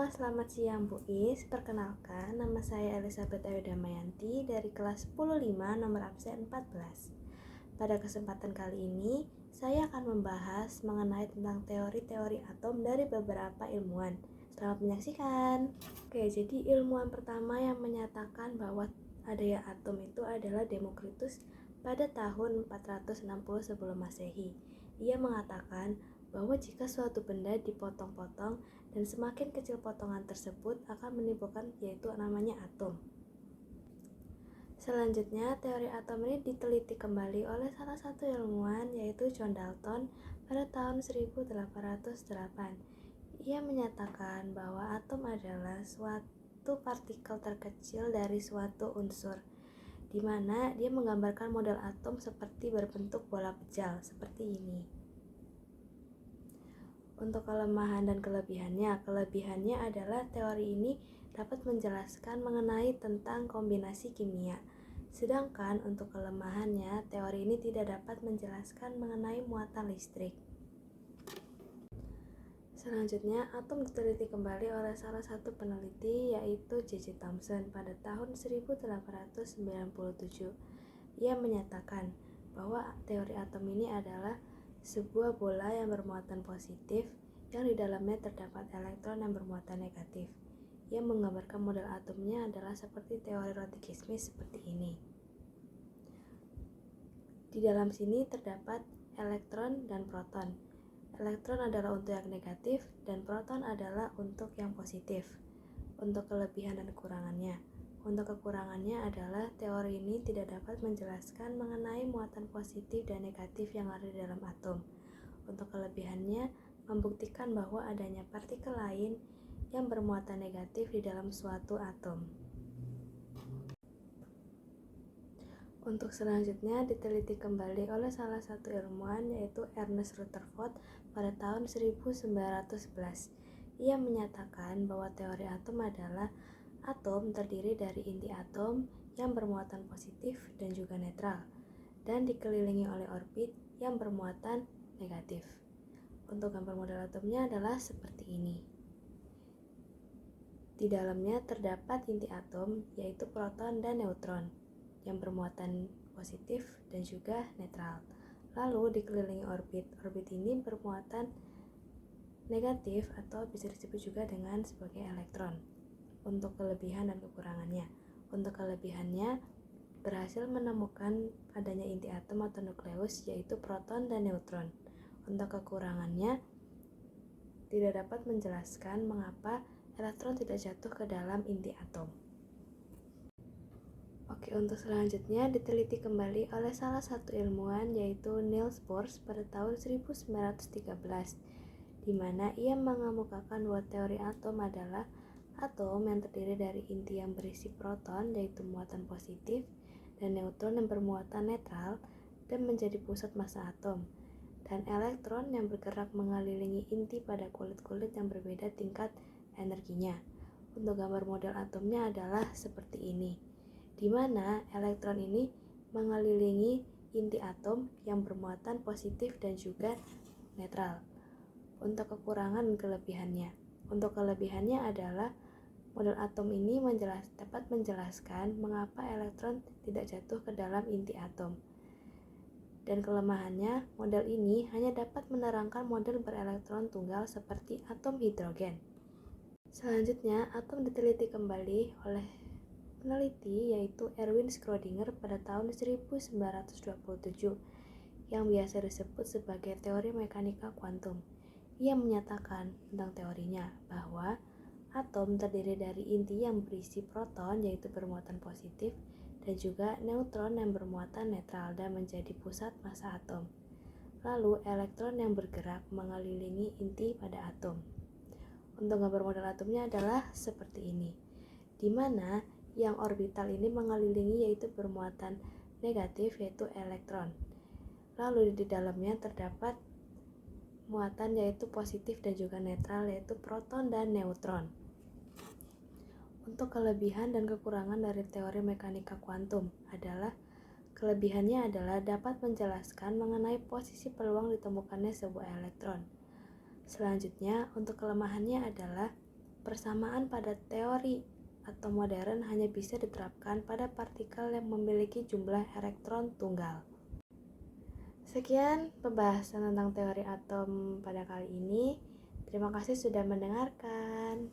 Selamat siang Bu Is. Perkenalkan, nama saya Elizabeth Ayu Damayanti dari kelas 105 nomor absen 14. Pada kesempatan kali ini, saya akan membahas mengenai tentang teori-teori atom dari beberapa ilmuwan. Selamat menyaksikan. Oke, jadi ilmuwan pertama yang menyatakan bahwa adanya atom itu adalah Demokritus pada tahun 460 sebelum Masehi. Ia mengatakan bahwa jika suatu benda dipotong-potong dan semakin kecil potongan tersebut akan menimbulkan yaitu namanya atom. Selanjutnya, teori atom ini diteliti kembali oleh salah satu ilmuwan yaitu John Dalton pada tahun 1808. Ia menyatakan bahwa atom adalah suatu partikel terkecil dari suatu unsur, di mana dia menggambarkan model atom seperti berbentuk bola pejal seperti ini. Untuk kelemahan dan kelebihannya adalah teori ini dapat menjelaskan mengenai tentang kombinasi kimia. Sedangkan untuk kelemahannya, teori ini tidak dapat menjelaskan mengenai muatan listrik. Selanjutnya, atom diteliti kembali oleh salah satu peneliti yaitu J.J. Thomson pada tahun 1897. Ia menyatakan bahwa teori atom ini adalah sebuah bola yang bermuatan positif yang di dalamnya terdapat elektron yang bermuatan negatif. Ia menggambarkan model atomnya adalah seperti teori roti kismis seperti ini. Di dalam sini terdapat elektron dan proton. Elektron adalah untuk yang negatif dan proton adalah untuk yang positif. Untuk kelebihan dan kekurangannya. Untuk kekurangannya adalah teori ini tidak dapat menjelaskan mengenai muatan positif dan negatif yang ada di dalam atom. Untuk kelebihannya, membuktikan bahwa adanya partikel lain yang bermuatan negatif di dalam suatu atom. Untuk selanjutnya diteliti kembali oleh salah satu ilmuwan yaitu Ernest Rutherford pada tahun 1911. Ia menyatakan bahwa teori atom adalah atom terdiri dari inti atom yang bermuatan positif dan juga netral dan dikelilingi oleh orbit yang bermuatan negatif. Untuk gambar model atomnya adalah seperti ini. Di dalamnya terdapat inti atom yaitu proton dan neutron yang bermuatan positif dan juga netral. Lalu dikelilingi orbit. Orbit ini bermuatan negatif atau bisa disebut juga dengan sebagai elektron. Untuk kelebihan dan kekurangannya. Untuk kelebihannya berhasil menemukan adanya inti atom atau nukleus yaitu proton dan neutron. Untuk kekurangannya tidak dapat menjelaskan mengapa elektron tidak jatuh ke dalam inti atom. Oke, untuk selanjutnya diteliti kembali oleh salah satu ilmuwan yaitu Niels Bohr pada tahun 1913, di mana ia mengemukakan bahwa teori atom adalah atom yang terdiri dari inti yang berisi proton yaitu muatan positif dan neutron yang bermuatan netral dan menjadi pusat massa atom, dan elektron yang bergerak mengelilingi inti pada kulit-kulit yang berbeda tingkat energinya. Untuk gambar model atomnya adalah seperti ini, di mana elektron ini mengelilingi inti atom yang bermuatan positif dan juga netral. Untuk kekurangan dan kelebihannya. Untuk kelebihannya adalah model atom ini dapat menjelaskan mengapa elektron tidak jatuh ke dalam inti atom. Dan kelemahannya, model ini hanya dapat menerangkan model berelektron tunggal seperti atom hidrogen. Selanjutnya, atom diteliti kembali oleh peneliti yaitu Erwin Schrödinger pada tahun 1927 yang biasa disebut sebagai teori mekanika kuantum. Ia menyatakan tentang teorinya bahwa atom terdiri dari inti yang berisi proton yaitu bermuatan positif dan juga neutron yang bermuatan netral dan menjadi pusat massa atom. Lalu elektron yang bergerak mengelilingi inti pada atom. Untuk gambar model atomnya adalah seperti ini, di mana yang orbital ini mengelilingi yaitu bermuatan negatif yaitu elektron. Lalu di dalamnya terdapat muatan yaitu positif dan juga netral yaitu proton dan neutron. Untuk kelebihan dan kekurangan dari teori mekanika kuantum adalah kelebihannya adalah dapat menjelaskan mengenai posisi peluang ditemukannya sebuah elektron. Selanjutnya, untuk kelemahannya adalah persamaan pada teori atom modern hanya bisa diterapkan pada partikel yang memiliki jumlah elektron tunggal. Sekian pembahasan tentang teori atom pada kali ini. Terima kasih sudah mendengarkan.